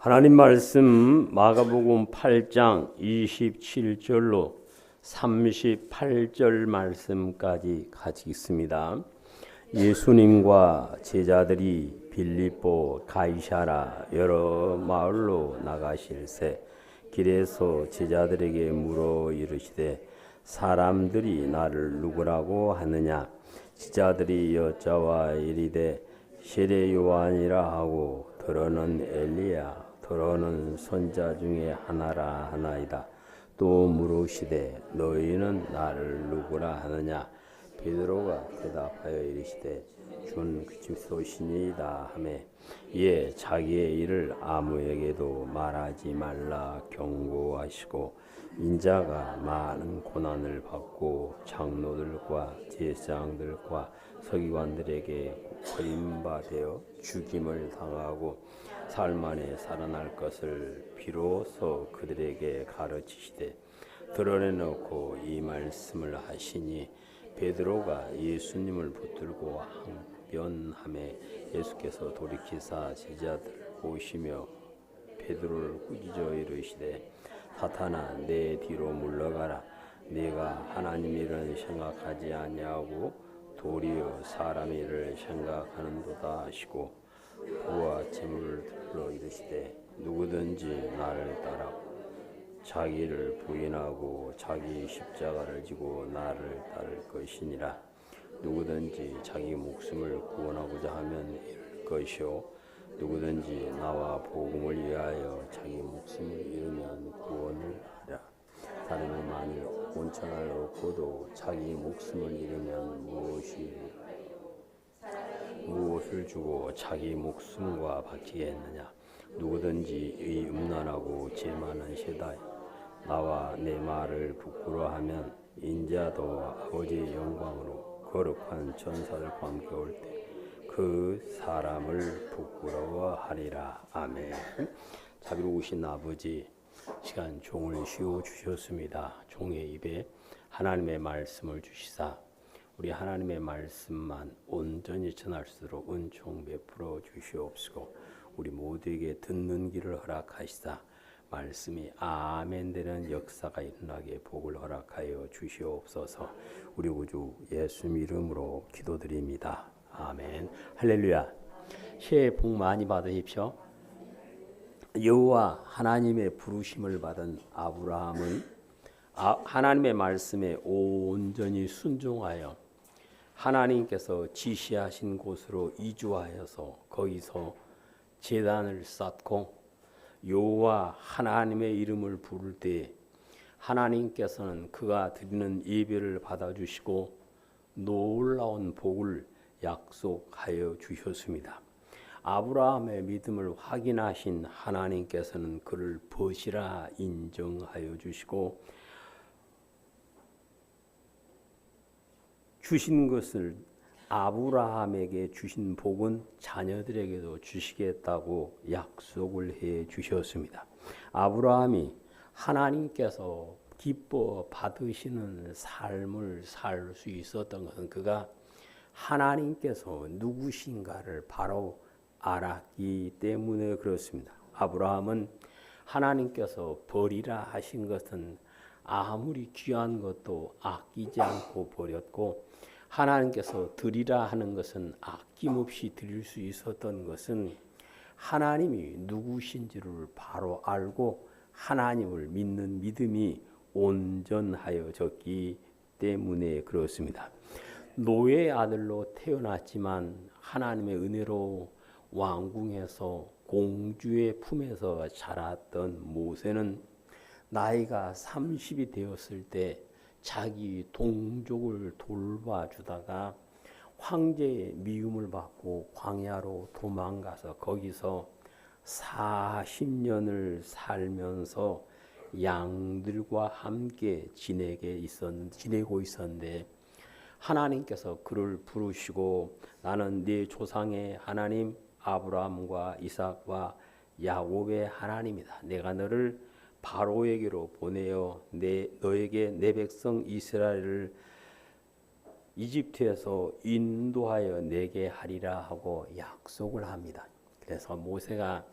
하나님 말씀 마가복음 8장 27절로 38절 말씀까지 같이 읽습니다. 예수님과 제자들이 빌립보 가이사랴 여러 마을로 나가실새 길에서 제자들에게 물어 이르시되 사람들이 나를 누구라고 하느냐. 제자들이 여짜와 이르되 세례 요한이라 하고 더러는 엘리야 더러는 선자 중에 하나라 하나이다. 또 물으시되 너희는 나를 누구라 하느냐. 베드로가 대답하여 이르시되 준 그리스도시니이다 하매 이에 자기의 일을 아무에게도 말하지 말라 경고하시고 인자가 많은 고난을 받고 장로들과 제사장들과 서기관들에게 버림받아 죽임을 당하고 사흘 만에 살아날 것을 비로소 그들에게 가르치시되 드러내놓고 이 말씀을 하시니 베드로가 예수님을 붙들고 항변하매 예수께서 돌이키사 제자들을 보시며 베드로를 꾸짖어 이르시되 사탄아 내 뒤로 물러가라. 네가 하나님 일을 생각하지 아니하고 도리어 사람 일을 생각하는도다 하시고 부와 재물을 들러 이르시되 누구든지 나를 따라 자기를 부인하고 자기 십자가를 지고 나를 따를 것이니라. 누구든지 자기 목숨을 구원하고자 하면 잃을 것이요 누구든지 나와 복음을 위하여 자기 목숨을 잃으면 구원을 하랴. 사람이 만일 온천을 얻고도 자기 목숨을 잃으면 무엇을 주고 자기 목숨과 바치겠느냐. 누구든지 이 음란하고 죄 많은 세대 나와 내 말을 부끄러워하면 인자도 아버지의 영광으로 거룩한 천사들과 함께 올 때 그 사람을 부끄러워하리라. 아멘. 자비로우신 아버지, 시간 종을 씌워 주셨습니다. 종의 입에 하나님의 말씀을 주시사 우리 하나님의 말씀만 온전히 전할 수 있도록 은총 베풀어 주시옵시고 우리 모두에게 듣는 길을 허락하시사 말씀이 아멘 되는 역사가 일어나게 복을 허락하여 주시옵소서. 우리 구주 예수 이름으로 기도드립니다. 아멘. 할렐루야. 새해 복 많이 받으십시오. 여호와 하나님의 부르심을 받은 아브라함은 하나님의 말씀에 온전히 순종하여 하나님께서 지시하신 곳으로 이주하여서 거기서 제단을 쌓고 여호와 하나님의 이름을 부를 때 하나님께서는 그가 드리는 예배를 받아주시고 놀라운 복을 약속하여 주셨습니다. 아브라함의 믿음을 확인하신 하나님께서는 그를 벗이라 인정하여 주시고 주신 것을 아브라함에게 주신 복은 자녀들에게도 주시겠다고 약속을 해 주셨습니다. 아브라함이 하나님께서 기뻐 받으시는 삶을 살 수 있었던 것은 그가 하나님께서 누구신가를 바로 알았기 때문에 그렇습니다. 아브라함은 하나님께서 버리라 하신 것은 아무리 귀한 것도 아끼지 않고 버렸고 하나님께서 드리라 하는 것은 아낌없이 드릴 수 있었던 것은 하나님이 누구신지를 바로 알고 하나님을 믿는 믿음이 온전하여졌기 때문에 그렇습니다. 노예의 아들로 태어났지만 하나님의 은혜로 왕궁에서 공주의 품에서 자랐던 모세는 나이가 30이 되었을 때 자기 동족을 돌봐주다가 황제의 미움을 받고 광야로 도망가서 거기서 40년을 살면서 양들과 함께 지내고 있었는데 하나님께서 그를 부르시고 너는 네 조상의 하나님 아브라함과 이삭과 야곱의 하나님이다. 내가 너를 바로에게로 보내어 너에게 내 백성 이스라엘을 이집트에서 인도하여 내게 하리라 하고 약속을 합니다. 그래서 모세가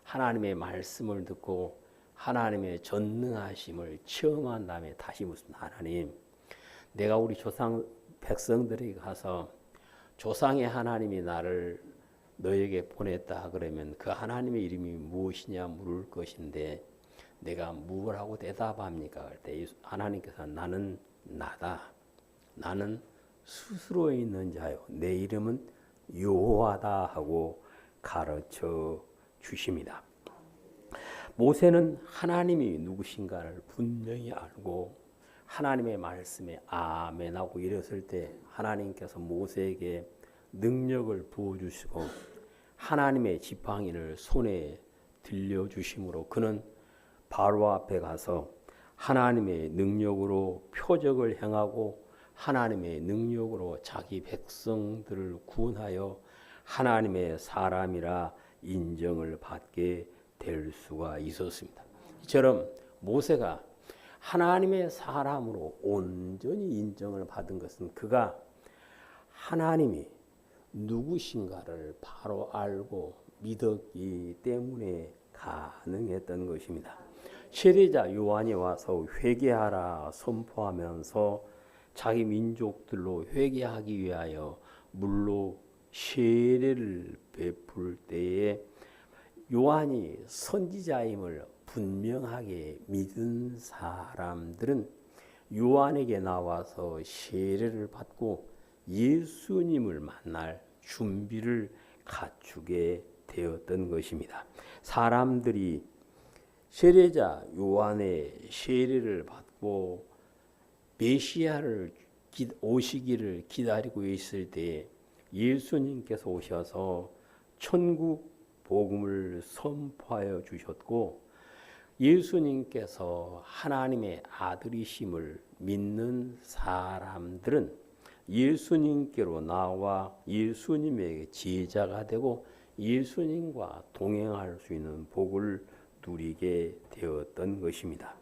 하나님의 말씀을 듣고 하나님의 전능하심을 체험한 다음에 다시 묻습니다. 하나님, 내가 우리 조상 백성들에게 가서 조상의 하나님이 나를 너에게 보냈다 그러면 그 하나님의 이름이 무엇이냐 물을 것인데 내가 무엇하고 대답합니까? 그때 하나님께서 나는 나다. 나는 스스로 있는 자요. 내 이름은 여호와다 하고 가르쳐 주십니다. 모세는 하나님이 누구신가를 분명히 알고 하나님의 말씀에 아멘하고 이랬을 때 하나님께서 모세에게 능력을 부어주시고 하나님의 지팡이를 손에 들려주심으로 그는 바로 앞에 가서 하나님의 능력으로 표적을 행하고 하나님의 능력으로 자기 백성들을 구원하여 하나님의 사람이라 인정을 받게 될 수가 있었습니다. 이처럼 모세가 하나님의 사람으로 온전히 인정을 받은 것은 그가 하나님이 누구신가를 바로 알고 믿었기 때문에 가능했던 것입니다. 세례자 요한이 와서 회개하라 선포하면서 자기 민족들로 회개하기 위하여 물로 세례를 베풀 때에 요한이 선지자임을 분명하게 믿은 사람들은 요한에게 나와서 세례를 받고 예수님을 만날 준비를 갖추게 되었던 것입니다. 사람들이 세례자 요한의 세례를 받고 메시아를 오시기를 기다리고 있을 때 예수님께서 오셔서 천국 복음을 선포하여 주셨고 예수님께서 하나님의 아들이심을 믿는 사람들은 예수님께로 나와 예수님의 제자가 되고 예수님과 동행할 수 있는 복을 누리게 되었던 것입니다.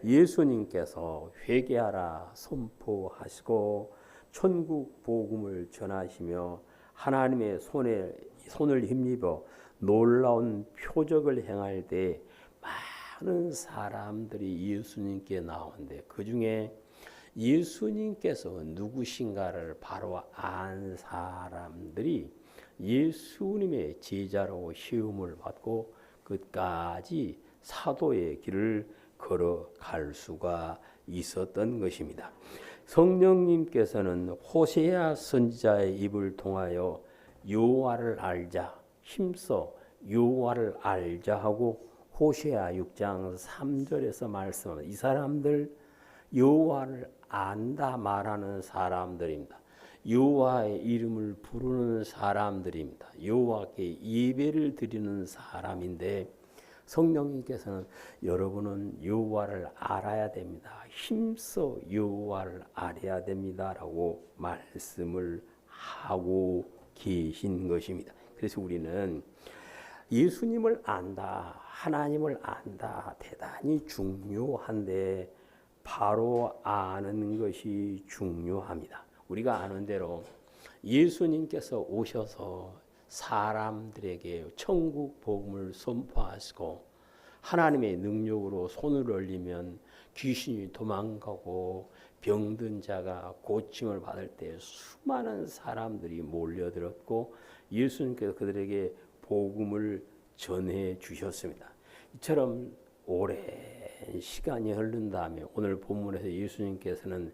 예수님께서 회개하라 선포하시고 천국 복음을 전하시며 하나님의 손을 힘입어 놀라운 표적을 행할 때 많은 사람들이 예수님께 나오는데 그 중에 예수님께서 누구신가를 바로 안 사람들이 예수님의 제자로 시험을 받고 끝까지 사도의 길을 걸어갈 수가 있었던 것입니다. 성령님께서는 호세아 선지자의 입을 통하여 여호와를 알자 힘써 여호와를 알자 하고 호세아 6장 3절에서 말씀합니다. 이 사람들 여호와를 안다 말하는 사람들입니다. 여호와의 이름을 부르는 사람들입니다. 여호와께 예배를 드리는 사람인데 성령님께서는 여러분은 여호와를 알아야 됩니다. 힘써 여호와를 알아야 됩니다라고 말씀을 하고 계신 것입니다. 그래서 우리는 예수님을 안다, 하나님을 안다 대단히 중요한데 바로 아는 것이 중요합니다. 우리가 아는 대로 예수님께서 오셔서 사람들에게 천국 복음을 선포하시고 하나님의 능력으로 손을 올리면 귀신이 도망가고 병든 자가 고침을 받을 때 수많은 사람들이 몰려들었고 예수님께서 그들에게 복음을 전해 주셨습니다. 이처럼 오랜 시간이 흐른 다음에 오늘 본문에서 예수님께서는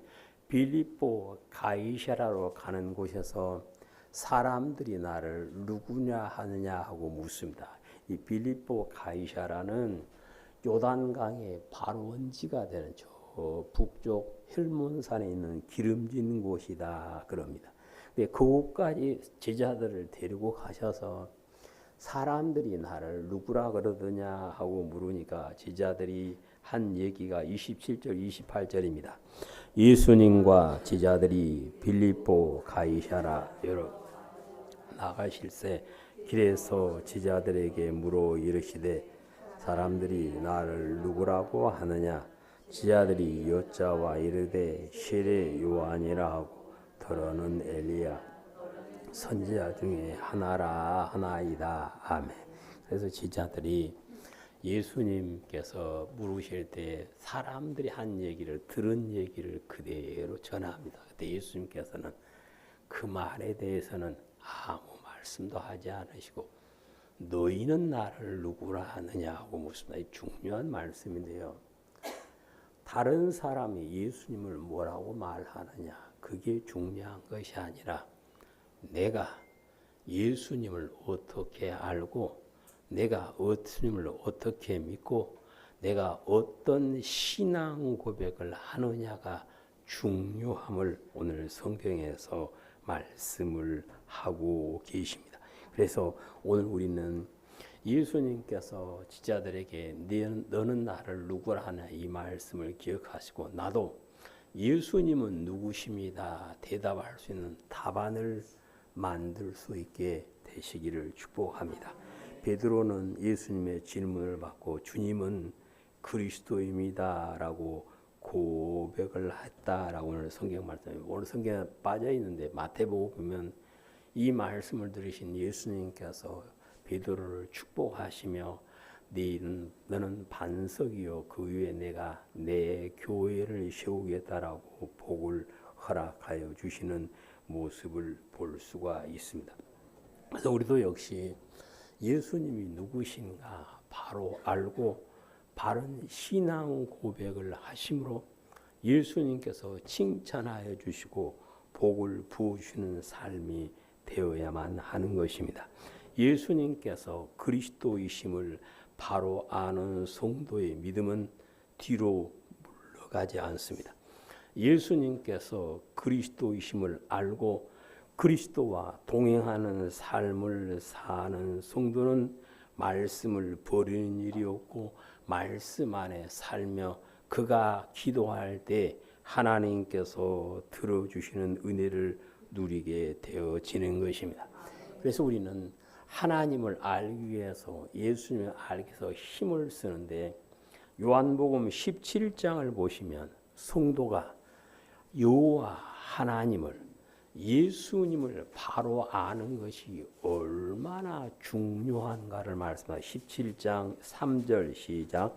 빌립보 가이사라로 가는 곳에서 사람들이 나를 누구냐 하느냐 하고 묻습니다. 이 빌립보 가이사라는 요단강의 바로 원지가 되는 저 북쪽 헬몬산에 있는 기름진 곳이다 그럽니다. 근데 그곳까지 제자들을 데리고 가셔서 사람들이 나를 누구라 그러더냐 하고 물으니까 제자들이 한 얘기가 27절 28절입니다. 예수님과 제자들이 빌립보 가이사라 나가실새 길에서 제자들에게 물어 이르시되 사람들이 나를 누구라고 하느냐? 제자들이 여짜와 이르되 세례 요한이라 하고 더러는 엘리야 선지자 중에 하나라 하나이다. 아멘. 그래서 제자들이 예수님께서 물으실 때 사람들이 한 얘기를 들은 얘기를 그대로 전합니다. 그때 예수님께서는 그 말에 대해서는 아무 말씀도 하지 않으시고 너희는 나를 누구라 하느냐고 묻습니다. 이 중요한 말씀인데요. 다른 사람이 예수님을 뭐라고 말하느냐 그게 중요한 것이 아니라 내가 예수님을 어떻게 알고 내가 예수님을 어떻게 믿고 내가 어떤 신앙 고백을 하느냐가 중요함을 오늘 성경에서 말씀을 하고 계십니다. 그래서 오늘 우리는 예수님께서 제자들에게 너는 나를 누구라 하냐 이 말씀을 기억하시고 나도 예수님은 누구십니다 대답할 수 있는 답안을 만들 수 있게 되시기를 축복합니다. 베드로는 예수님의 질문을 받고 주님은 그리스도입니다 라고 고백을 했다라고 오늘 성경 말씀입니다. 오늘 성경에 빠져 있는데 마태복음 보면 이 말씀을 들으신 예수님께서 베드로를 축복하시며 너는 반석이요 그 위에 내가 내 교회를 세우겠다라고 복을 허락하여 주시는 모습을 볼 수가 있습니다. 그래서 우리도 역시 예수님이 누구신가 바로 알고 바른 신앙 고백을 하심으로 예수님께서 칭찬하여 주시고 복을 부어주시는 삶이 되어야만 하는 것입니다. 예수님께서 그리스도이심을 바로 아는 성도의 믿음은 뒤로 물러가지 않습니다. 예수님께서 그리스도이심을 알고 그리스도와 동행하는 삶을 사는 성도는 말씀을 버리는 일이 없고 말씀 안에 살며 그가 기도할 때 하나님께서 들어주시는 은혜를 누리게 되어지는 것입니다. 그래서 우리는 하나님을 알기 위해서 예수님을 알기 위해서 힘을 쓰는데 요한복음 17장을 보시면 성도가 여호와 하나님을 예수님을 바로 아는 것이 얼마나 중요한가를 말씀합니다. 17장 3절 시작.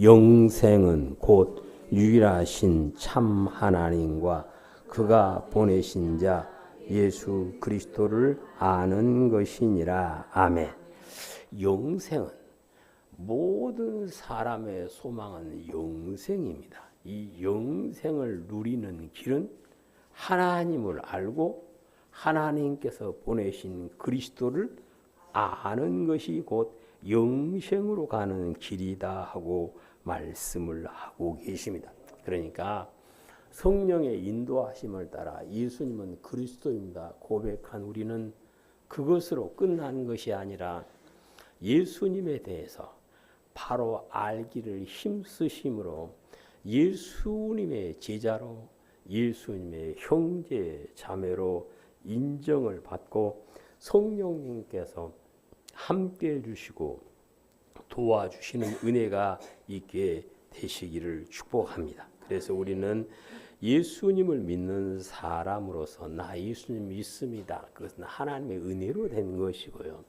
영생은 곧 유일하신 참 하나님과 그가 보내신 자 예수 그리스도를 아는 것이니라. 아멘. 영생은 모든 사람의 소망은 영생입니다. 이 영생을 누리는 길은 하나님을 알고 하나님께서 보내신 그리스도를 아는 것이 곧 영생으로 가는 길이다 하고 말씀을 하고 계십니다. 그러니까 성령의 인도하심을 따라 예수님은 그리스도입니다 고백한 우리는 그것으로 끝난 것이 아니라 예수님에 대해서 바로 알기를 힘쓰심으로 예수님의 제자로 예수님의 형제 자매로 인정을 받고 성령님께서 함께 해주시고 도와주시는 은혜가 있게 되시기를 축복합니다. 그래서 우리는 예수님을 믿는 사람으로서 나 예수님 믿습니다. 그것은 하나님의 은혜로 된 것이고요.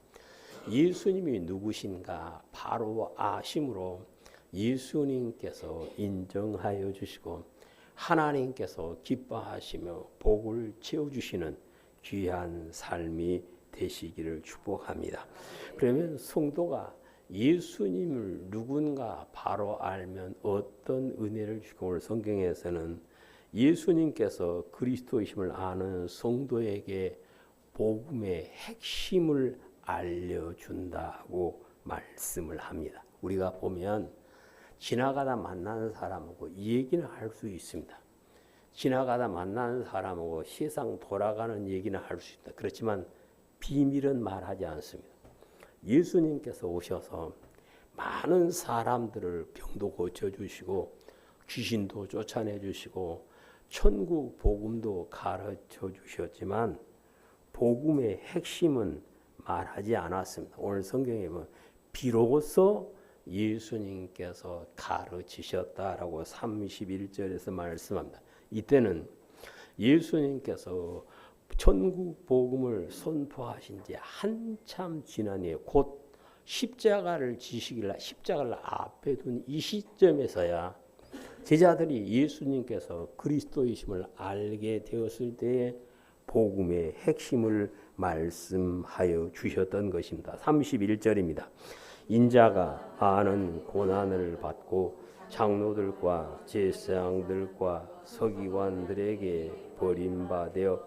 예수님이 누구신가 바로 아심으로 예수님께서 인정하여 주시고 하나님께서 기뻐하시며 복을 채워주시는 귀한 삶이 되시기를 축복합니다. 그러면 성도가 예수님을 누군가 바로 알면 어떤 은혜를 주시고 오늘 성경에서는 예수님께서 그리스도이심을 아는 성도에게 복음의 핵심을 알려준다고 말씀을 합니다. 우리가 보면 지나가다 만나는 사람하고 이 얘기는 할 수 있습니다. 지나가다 만나는 사람하고 세상 돌아가는 얘기는 할 수 있다. 그렇지만 비밀은 말하지 않습니다. 예수님께서 오셔서 많은 사람들을 병도 고쳐주시고 귀신도 쫓아내주시고 천국 복음도 가르쳐 주셨지만 복음의 핵심은 말하지 않았습니다. 오늘 성경에 보면 비로소 예수님께서 가르치셨다라고 31절에서 말씀합니다. 이때는 예수님께서 천국 복음을 선포하신 지 한참 지난 후에 곧 십자가를 십자가를 앞에 둔 이 시점에서야 제자들이 예수님께서 그리스도이심을 알게 되었을 때에 복음의 핵심을 말씀하여 주셨던 것입니다. 31절입니다. 인자가 많은 고난을 받고 장로들과 제사장들과 서기관들에게 버림받아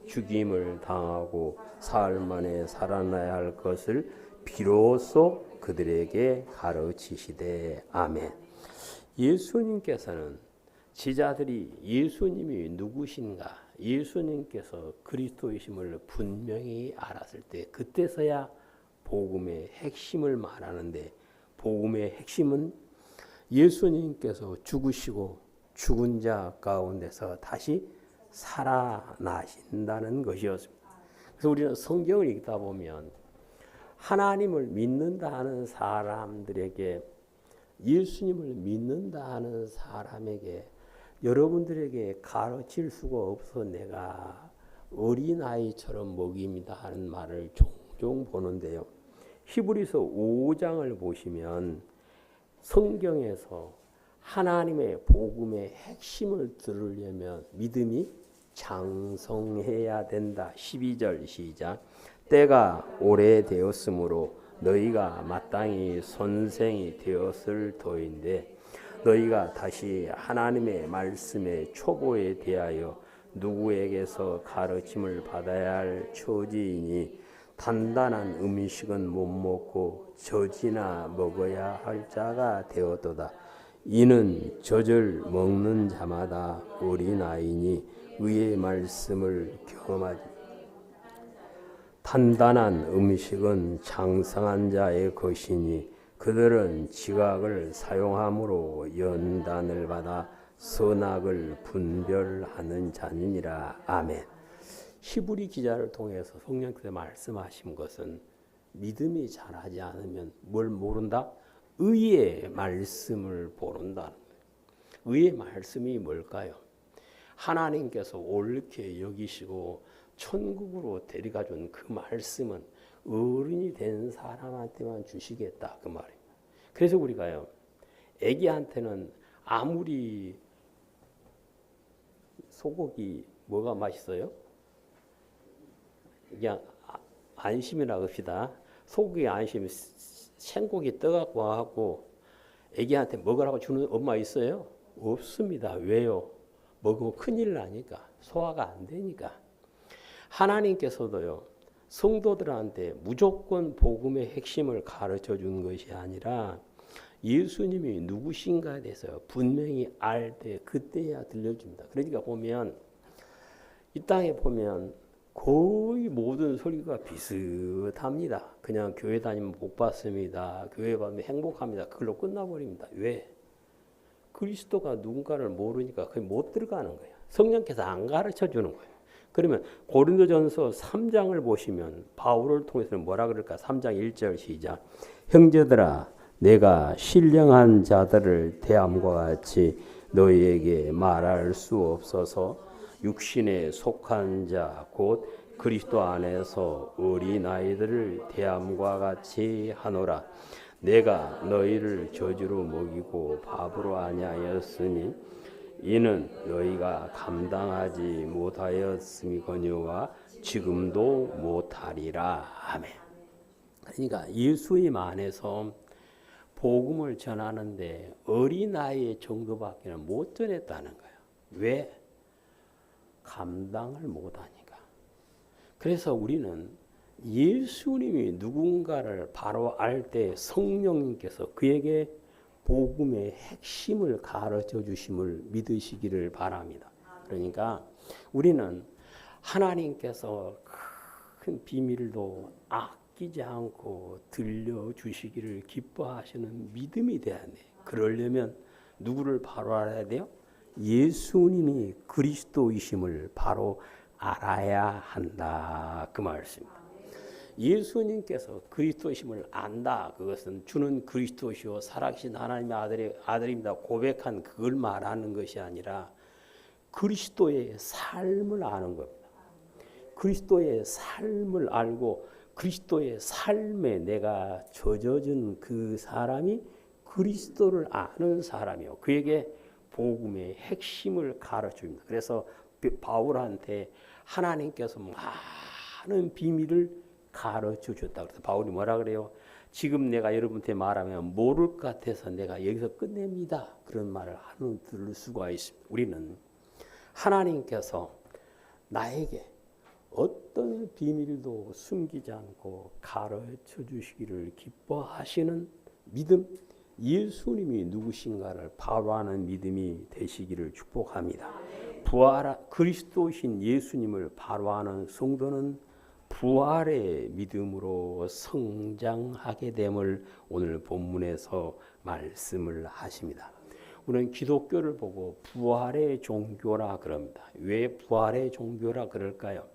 죽임을 당하고 사흘 만에 살아나야 할 것을 비로소 그들에게 가르치시되 아멘. 예수님께서는 제자들이 예수님이 누구신가, 예수님께서 그리스도이심을 분명히 알았을 때 그때서야 복음의 핵심을 말하는데, 복음의 핵심은 예수님께서 죽으시고 죽은 자 가운데서 다시 살아나신다는 것이었습니다. 그래서 우리는 성경을 읽다 보면 하나님을 믿는다 하는 사람들에게, 예수님을 믿는다 하는 사람에게 여러분들에게 가르칠 수가 없어 내가 어린아이처럼 먹입니다 하는 말을 종종 보는데요. 히브리서 5장을 보시면 성경에서 하나님의 복음의 핵심을 들으려면 믿음이 장성해야 된다. 12절 시작. 때가 오래되었으므로 너희가 마땅히 선생이 되었을 터인데 너희가 다시 하나님의 말씀의 초보에 대하여 누구에게서 가르침을 받아야 할 처지이니 단단한 음식은 못 먹고 젖이나 먹어야 할 자가 되었도다. 이는 젖을 먹는 자마다 어린아이니 의의 말씀을 경험하지. 단단한 음식은 장성한 자의 것이니 그들은 지각을 사용함으로 연단을 받아 선악을 분별하는 자니라. 아멘. 히브리 기자를 통해서 성령께서 말씀하신 것은 믿음이 자라지 않으면 뭘 모른다? 의의 말씀을 모른다는 거예요. 의의 말씀이 뭘까요? 하나님께서 옳게 여기시고 천국으로 데려가 준 그 말씀은 어른이 된 사람한테만 주시겠다 그 말입니다. 그래서 우리가요, 애기한테는 아무리 소고기 뭐가 맛있어요? 그냥 안심이라고 합시다. 소고기 안심 생고기 떠갖고 하고 애기한테 먹으라고 주는 엄마 있어요? 없습니다. 왜요? 먹으면 큰일 나니까, 소화가 안 되니까. 하나님께서도요, 성도들한테 무조건 복음의 핵심을 가르쳐 준 것이 아니라 예수님이 누구신가에 대해서 분명히 알 때 그때야 들려줍니다. 그러니까 보면 이 땅에 보면 거의 모든 설교가 비슷합니다. 그냥 교회 다니면 복 받습니다. 교회 가면 행복합니다. 그걸로 끝나버립니다. 왜? 그리스도가 누군가를 모르니까 거의 못 들어가는 거예요. 성령께서 안 가르쳐 주는 거예요. 그러면 고린도전서 3장을 보시면 바울을 통해서 뭐라 그럴까? 3장 1절 시작. 형제들아, 내가 신령한 자들을 대함과 같이 너희에게 말할 수 없어서 육신에 속한 자 곧 그리스도 안에서 어린아이들을 대함과 같이 하노라. 내가 너희를 저주로 먹이고 밥으로 아니하였으니 이는 너희가 감당하지 못하였음이거니와 지금도 못하리라. 아멘. 그러니까 예수님 안에서 복음을 전하는데 어린아이 정도밖에 못 전했다는 거예요. 왜? 감당을 못하니까. 그래서 우리는 예수님이 누군가를 바로 알 때 성령님께서 그에게 복음의 핵심을 가르쳐 주심을 믿으시기를 바랍니다. 그러니까 우리는 하나님께서 큰 비밀도 아끼지 않고 들려주시기를 기뻐하시는 믿음이 돼야 돼. 그러려면 누구를 바로 알아야 돼요? 예수님이 그리스도이심을 바로 알아야 한다. 그 말씀입니다. 예수님께서 그리스도이심을 안다. 그것은 주는 그리스도시요 살아계신 하나님의 아들입니다. 고백한 그걸 말하는 것이 아니라 그리스도의 삶을 아는 겁니다. 그리스도의 삶을 알고 그리스도의 삶에 내가 젖어진 그 사람이 그리스도를 아는 사람이요. 그에게 복음의 핵심을 가르쳐줍니다. 그래서 바울한테 하나님께서 많은 비밀을 가르쳐 줬다. 그래서 바울이 뭐라 그래요? 지금 내가 여러분한테 말하면 모를 것 같아서 내가 여기서 끝냅니다. 그런 말을 들을 수가 있습니다. 우리는 하나님께서 나에게 어떤 비밀도 숨기지 않고 가르쳐 주시기를 기뻐하시는 믿음, 예수님이 누구신가를 바로 아는 믿음이 되시기를 축복합니다. 그리스도신 예수님을 바로 아는 성도는 부활의 믿음으로 성장하게 됨을 오늘 본문에서 말씀을 하십니다. 우리는 기독교를 보고 부활의 종교라 그럽니다. 왜 부활의 종교라 그럴까요?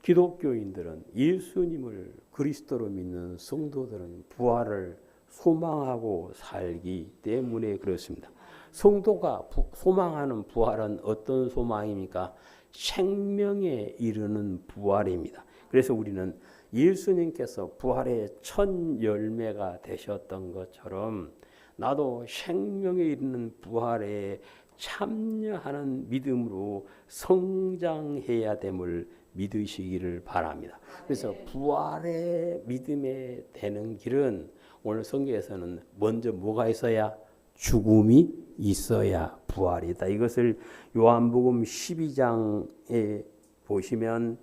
기독교인들은 예수님을 그리스도로 믿는 성도들은 부활을 소망하고 살기 때문에 그렇습니다. 성도가 소망하는 부활은 어떤 소망입니까? 생명에 이르는 부활입니다. 그래서 우리는 예수님께서 부활의 첫 열매가 되셨던 것처럼 나도 생명에 이르는 부활에 참여하는 믿음으로 성장해야 됨을 믿으시기를 바랍니다. 그래서 부활의 믿음에 되는 길은 오늘 성경에서는 먼저 뭐가 있어야? 죽음이 있어야 부활이다. 이것을 요한복음 12장에 보시면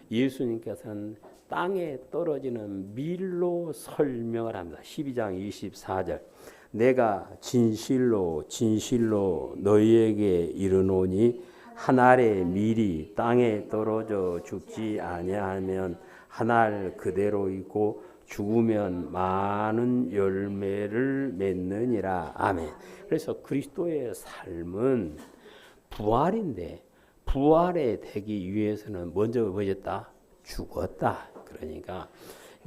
예수님께서는 땅에 떨어지는 밀로 설명을 합니다. 12장 24절. 내가 진실로 진실로 너희에게 이르노니 한 알의 밀이 땅에 떨어져 죽지 아니하면 한 알 그대로 있고 죽으면 많은 열매를 맺느니라. 아멘. 그래서 그리스도의 삶은 부활인데 부활에 되기 위해서는 먼저 뭐였다? 죽었다. 그러니까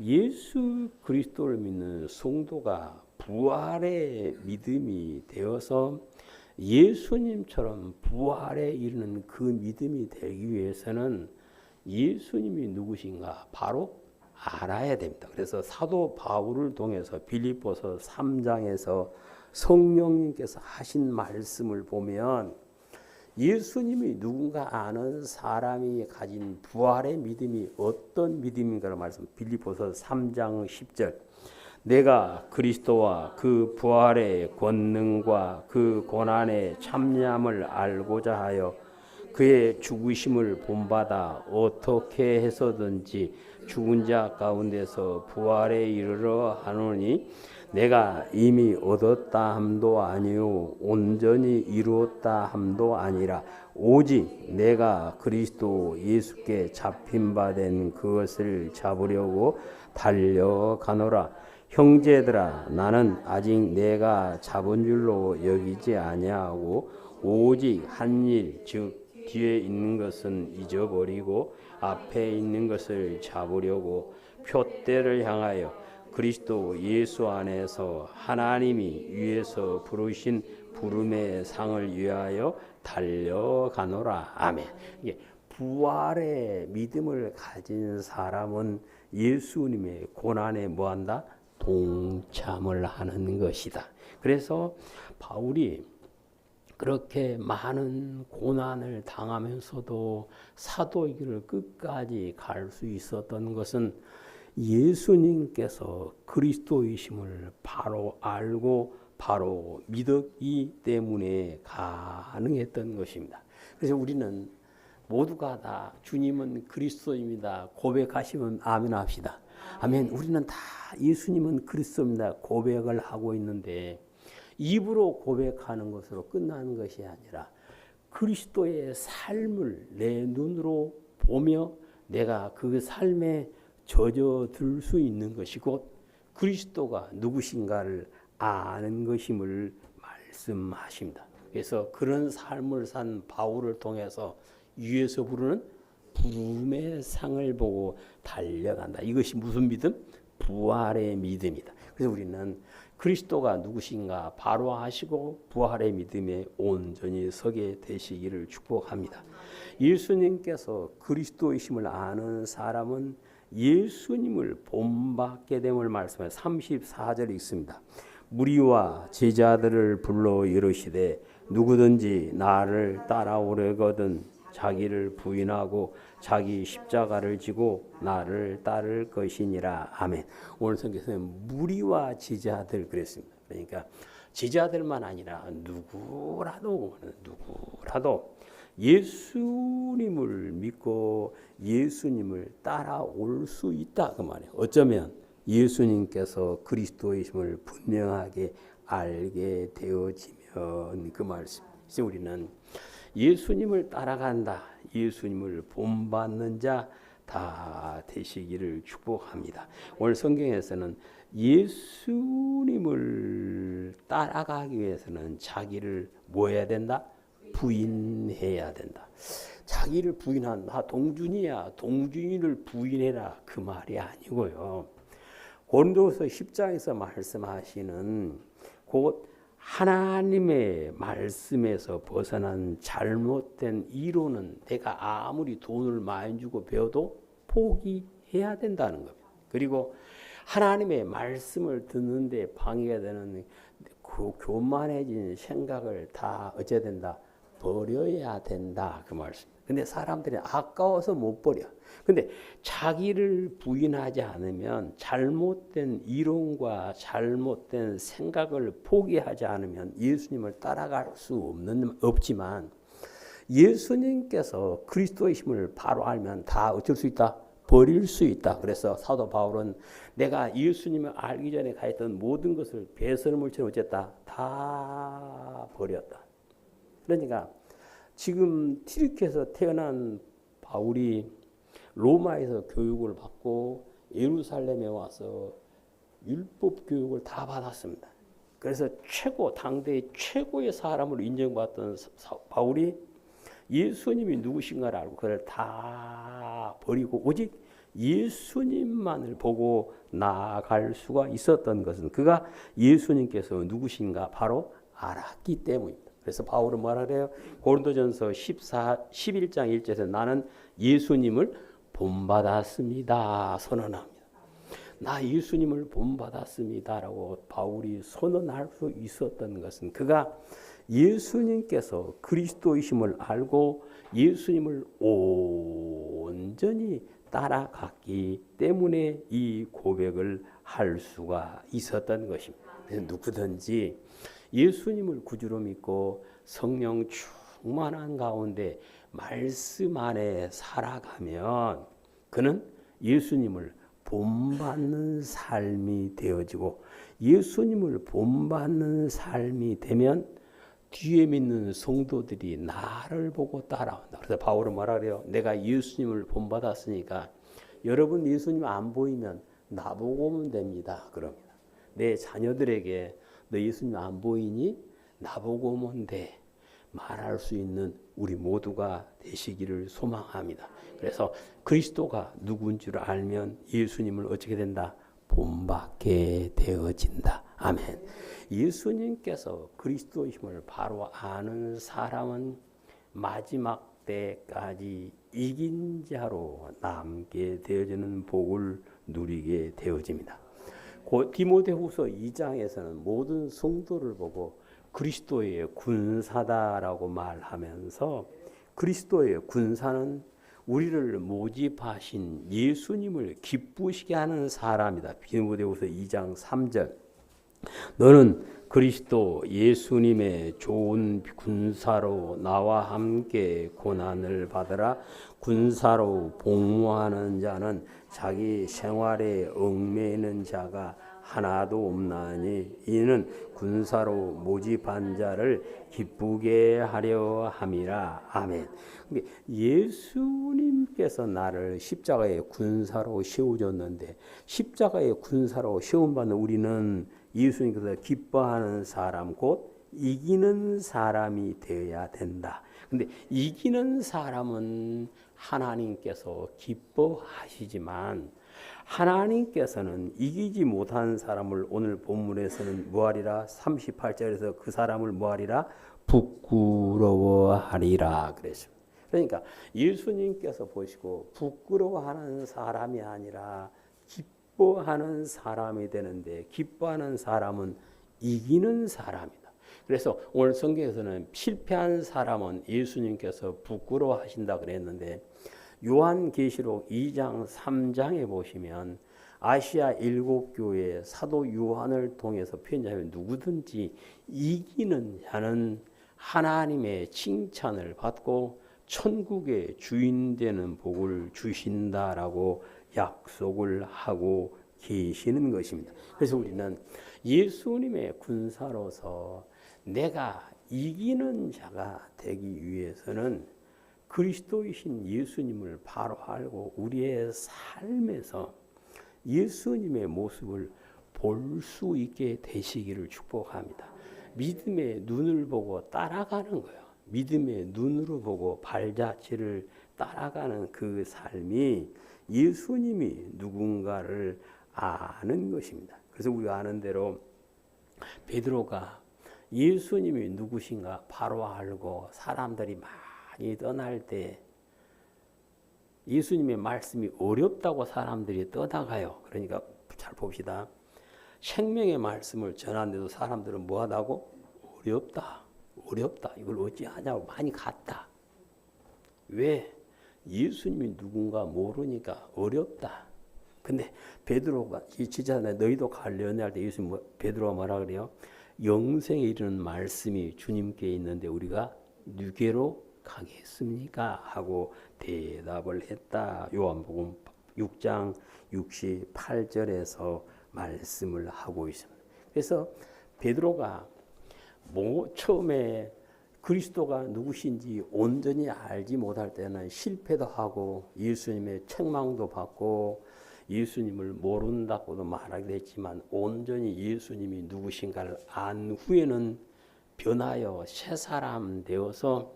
예수 그리스도를 믿는 성도가 부활의 믿음이 되어서 예수님처럼 부활에 이르는 그 믿음이 되기 위해서는 예수님이 누구신가 바로 알아야 됩니다. 그래서 사도 바울을 통해서 빌립보서 3장에서 성령님께서 하신 말씀을 보면 예수님이 누군가 아는 사람이 가진 부활의 믿음이 어떤 믿음인가를 말씀. 빌립보서 3장 10절. 내가 그리스도와 그 부활의 권능과 그 고난의 참여함을 알고자 하여 그의 죽으심을 본받아 어떻게 해서든지 죽은 자 가운데서 부활에 이르러 하노니 내가 이미 얻었다 함도 아니요 온전히 이루었다 함도 아니라 오직 내가 그리스도 예수께 잡힌 바 된 그것을 잡으려고 달려가노라. 형제들아 나는 아직 내가 잡은 줄로 여기지 아니하고 오직 한 일 즉 뒤에 있는 것은 잊어버리고 앞에 있는 것을 잡으려고 표대를 향하여 그리스도 예수 안에서 하나님이 위에서 부르신 부름의 상을 위하여 달려가노라. 아멘. 이게 부활의 믿음을 가진 사람은 예수님의 고난에 뭐한다? 동참을 하는 것이다. 그래서 바울이 그렇게 많은 고난을 당하면서도 사도의 길을 끝까지 갈 수 있었던 것은 예수님께서 그리스도이심을 바로 알고 바로 믿었기 때문에 가능했던 것입니다. 그래서 우리는 모두가 다 주님은 그리스도입니다. 고백하시면 아멘 합시다. 아멘. 우리는 다 예수님은 그리스도입니다. 고백을 하고 있는데 입으로 고백하는 것으로 끝나는 것이 아니라 그리스도의 삶을 내 눈으로 보며 내가 그 삶에 젖어들 수 있는 것이 곧 그리스도가 누구신가를 아는 것임을 말씀하십니다. 그래서 그런 삶을 산 바울을 통해서 위에서 부르는 부름의 상을 보고 달려간다. 이것이 무슨 믿음? 부활의 믿음이다. 그래서 우리는 그리스도가 누구신가 바로 아시고 부활의 믿음에 온전히 서게 되시기를 축복합니다. 예수님께서 그리스도이심을 아는 사람은 예수님을 본받게 됨을 말씀해 34절 읽습니다. 무리와 제자들을 불러 이르시되 누구든지 나를 따라오려거든 자기를 부인하고 자기 십자가를 지고 나를 따를 것이니라. 아멘. 오늘 성경에서는 무리와 제자들 그랬습니다. 그러니까 제자들만 아니라 누구라도 예수님을 믿고 예수님을 따라올 수 있다 그 말이에요. 어쩌면 예수님께서 그리스도이심을 분명하게 알게 되어지면 그 말씀. 그래서 우리는 예수님을 따라간다. 예수님을 본받는 자 다 되시기를 축복합니다. 오늘 성경에서는 예수님을 따라가기 위해서는 자기를 뭐 해야 된다? 부인해야 된다. 자기를 부인한 나 동준이야. 동준이를 부인해라. 그 말이 아니고요. 고린도서 10장에서 말씀하시는 곧 하나님의 말씀에서 벗어난 잘못된 이론은 내가 아무리 돈을 많이 주고 배워도 포기해야 된다는 겁니다. 그리고 하나님의 말씀을 듣는데 방해가 되는 그 교만해진 생각을 다 어찌해야 된다? 버려야 된다 그 말씀. 근데 사람들이 아까워서 못 버려. 근데 자기를 부인하지 않으면 잘못된 이론과 잘못된 생각을 포기하지 않으면 예수님을 따라갈 수 없지만 예수님께서 그리스도의 힘을 바로 알면 다 어쩔 수 있다? 버릴 수 있다. 그래서 사도 바울은 내가 예수님을 알기 전에 가했던 모든 것을 배설물처럼 어쨌다? 다 버렸다. 그러니까 지금 튀르키에서 태어난 바울이 로마에서 교육을 받고 예루살렘에 와서 율법 교육을 다 받았습니다. 그래서 당대의 최고의 사람으로 인정받던 바울이 예수님이 누구신가를 알고 그걸 다 버리고 오직 예수님만을 보고 나아갈 수가 있었던 것은 그가 예수님께서 누구신가 바로 알았기 때문입니다. 그래서 바울은 뭐라 그래요? 고린도전서 11장 1절에서 나는 예수님을 본받았습니다 선언합니다. 나 예수님을 본받았습니다라고 바울이 선언할 수 있었던 것은 그가 예수님께서 그리스도이심을 알고 예수님을 온전히 따라갔기 때문에 이 고백을 할 수가 있었던 것입니다. 누구든지 예수님을 구주로 믿고 성령 충만한 가운데 말씀 안에 살아가면 그는 예수님을 본받는 삶이 되어지고 예수님을 본받는 삶이 되면 뒤에 믿는 성도들이 나를 보고 따라온다. 그래서 바울은 뭐라 그래요? 내가 예수님을 본받았으니까 여러분 예수님 안 보이면 나보고 오면 됩니다. 그럽니다. 내 자녀들에게 너 예수님 안 보이니? 나보고 오면 돼. 말할 수 있는 우리 모두가 되시기를 소망합니다. 그래서 그리스도가 누구인 줄 알면 예수님을 어떻게 된다? 본받게 되어진다. 아멘. 예수님께서 그리스도의 힘을 바로 아는 사람은 마지막 때까지 이긴 자로 남게 되어지는 복을 누리게 되어집니다. 디모데후서 2장에서는 모든 성도를 보고 그리스도의 군사다라고 말하면서 그리스도의 군사는 우리를 모집하신 예수님을 기쁘시게 하는 사람이다. 디모데후서 2장 3절. 너는 그리스도 예수님의 좋은 군사로 나와 함께 고난을 받으라. 군사로 복무하는 자는 자기 생활에 얽매이는 자가 하나도 없나니 이는 군사로 모집한 자를 기쁘게 하려 함이라. 아멘. 예수님께서 나를 십자가의 군사로 세우셨는데 십자가의 군사로 세움받는 우리는 예수님께서 기뻐하는 사람 곧 이기는 사람이 되어야 된다. 근데 이기는 사람은 하나님께서 기뻐하시지만 하나님께서는 이기지 못한 사람을 오늘 본문에서는 뭐하리라? 38절에서 그 사람을 뭐하리라? 부끄러워하리라 그랬습니다. 그러니까 예수님께서 보시고 부끄러워하는 사람이 아니라 기뻐하는 사람이 되는데, 기뻐하는 사람은 이기는 사람이다. 그래서 오늘 성경에서는 실패한 사람은 예수님께서 부끄러워하신다 그랬는데, 요한계시록 2장 3장에 보시면 아시아 7교회 사도 요한을 통해서 편지하면 누구든지 이기는 자는 하나님의 칭찬을 받고 천국의 주인 되는 복을 주신다라고 약속을 하고 계시는 것입니다. 그래서 우리는 예수님의 군사로서 내가 이기는 자가 되기 위해서는 그리스도이신 예수님을 바로 알고 우리의 삶에서 예수님의 모습을 볼 수 있게 되시기를 축복합니다. 믿음의 눈을 보고 따라가는 거예요. 믿음의 눈으로 보고 발자취를 따라가는 그 삶이 예수님이 누군가를 아는 것입니다. 그래서 우리가 아는 대로 베드로가 예수님이 누구신가 바로 알고 사람들이 많이 떠날 때 예수님의 말씀이 어렵다고 사람들이 떠나가요. 그러니까 잘 봅시다. 생명의 말씀을 전하는데도 사람들은 뭐하다고? 어렵다. 이걸 어찌하냐고 많이 갔다. 왜? 예수님이 누군가 모르니까 어렵다. 근데 베드로가 이 지자네 너희도 갈려네 할 때 예수님 베드로가 뭐라 그래요? 영생에 이르는 말씀이 주님께 있는데 우리가 누게로 가겠습니까? 하고 대답을 했다. 요한복음 6장 68절에서 말씀을 하고 있습니다. 그래서 베드로가 처음에 그리스도가 누구신지 온전히 알지 못할 때는 실패도 하고 예수님의 책망도 받고 예수님을 모른다고도 말하기도 했지만 온전히 예수님이 누구신가를 안 후에는 변하여 새 사람 되어서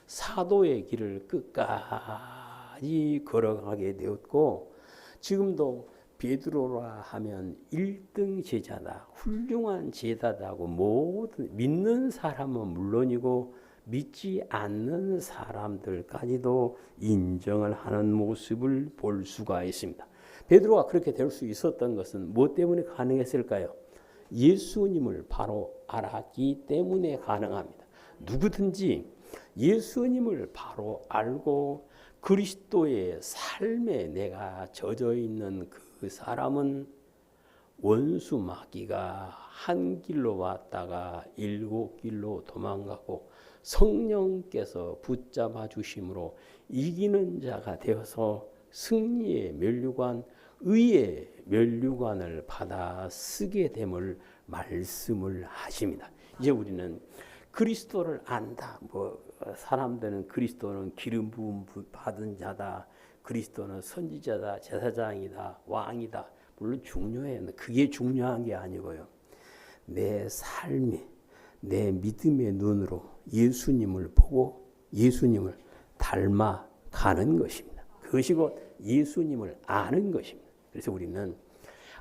사도의 길을 끝까지 걸어가게 되었고, 지금도 베드로라 하면 1등 제자다, 훌륭한 제자다고 모든 믿는 사람은 물론이고 믿지 않는 사람들까지도 인정을 하는 모습을 볼 수가 있습니다. 베드로가 그렇게 될 수 있었던 것은 무엇 때문에 가능했을까요? 예수님을 바로 알았기 때문에 가능합니다. 누구든지 예수님을 바로 알고 그리스도의 삶에 내가 젖어 있는 그 사람은 원수 마귀가 한 길로 왔다가 7길로 도망가고 성령께서 붙잡아 주심으로 이기는 자가 되어서 승리의 면류관, 의의 면류관을 받아 쓰게 됨을 말씀을 하십니다. 이제 우리는 그리스도를 안다. 사람들은 그리스도는 기름 부음 받은 자다. 그리스도는 선지자다, 제사장이다, 왕이다. 물론 중요해요. 그게 중요한 게 아니고요. 내 삶이 내 믿음의 눈으로 예수님을 보고 예수님을 닮아가는 것입니다. 그것이 곧 예수님을 아는 것입니다. 그래서 우리는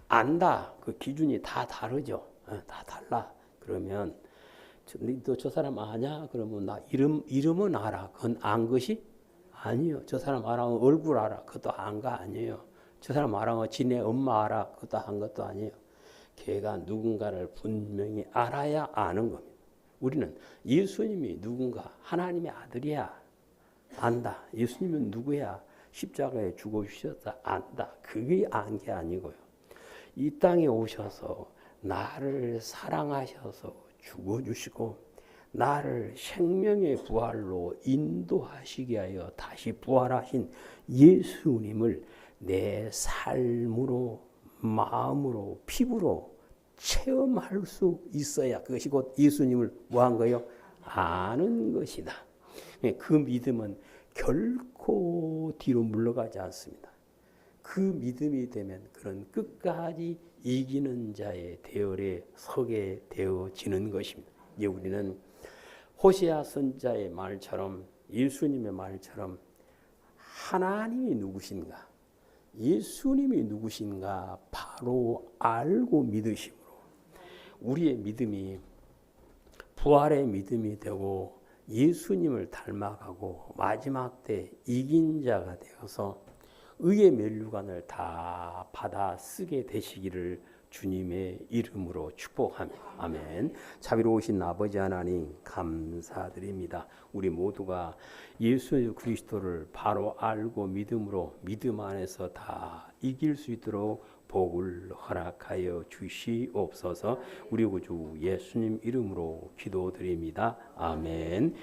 안다. 그 기준이 다 다르죠. 다 달라. 그러면 너 저 사람 아냐? 그러면 나 이름은 알아. 그건 안 것이 아니요. 저 사람 알아. 얼굴 알아. 그것도 안 거 아니에요. 저 사람 알아. 지네 엄마 알아. 그것도 한 것도 아니에요. 걔가 누군가를 분명히 알아야 아는 겁니다. 우리는 예수님이 누군가 하나님의 아들이야. 안다. 예수님은 누구야? 십자가에 죽어주셨다. 안다. 그게 안 게 아니고요. 이 땅에 오셔서 나를 사랑하셔서 죽어주시고 나를 생명의 부활로 인도하시게 하여 다시 부활하신 예수님을 내 삶으로 마음으로 피부로 체험할 수 있어야 그것이 곧 예수님을 뭐한 거요? 아는 것이다. 그 믿음은 결코 뒤로 물러가지 않습니다. 그 믿음이 되면 그런 끝까지 이기는 자의 대열에 서게 되어지는 것입니다. 이제 우리는 호세아 선지자의 말처럼 예수님의 말처럼 하나님이 누구신가, 예수님이 누구신가 바로 알고 믿으심으로 우리의 믿음이 부활의 믿음이 되고 예수님을 닮아가고 마지막 때 이긴 자가 되어서 의의 면류관을 다 받아 쓰게 되시기를 주님의 이름으로 축복합니다. 아멘. 자비로우신 아버지 하나님 감사드립니다. 우리 모두가 예수 그리스도를 바로 알고 믿음으로 믿음 안에서 다 이길 수 있도록 복을 허락하여 주시옵소서. 우리 구주 예수님 이름으로 기도드립니다. 아멘.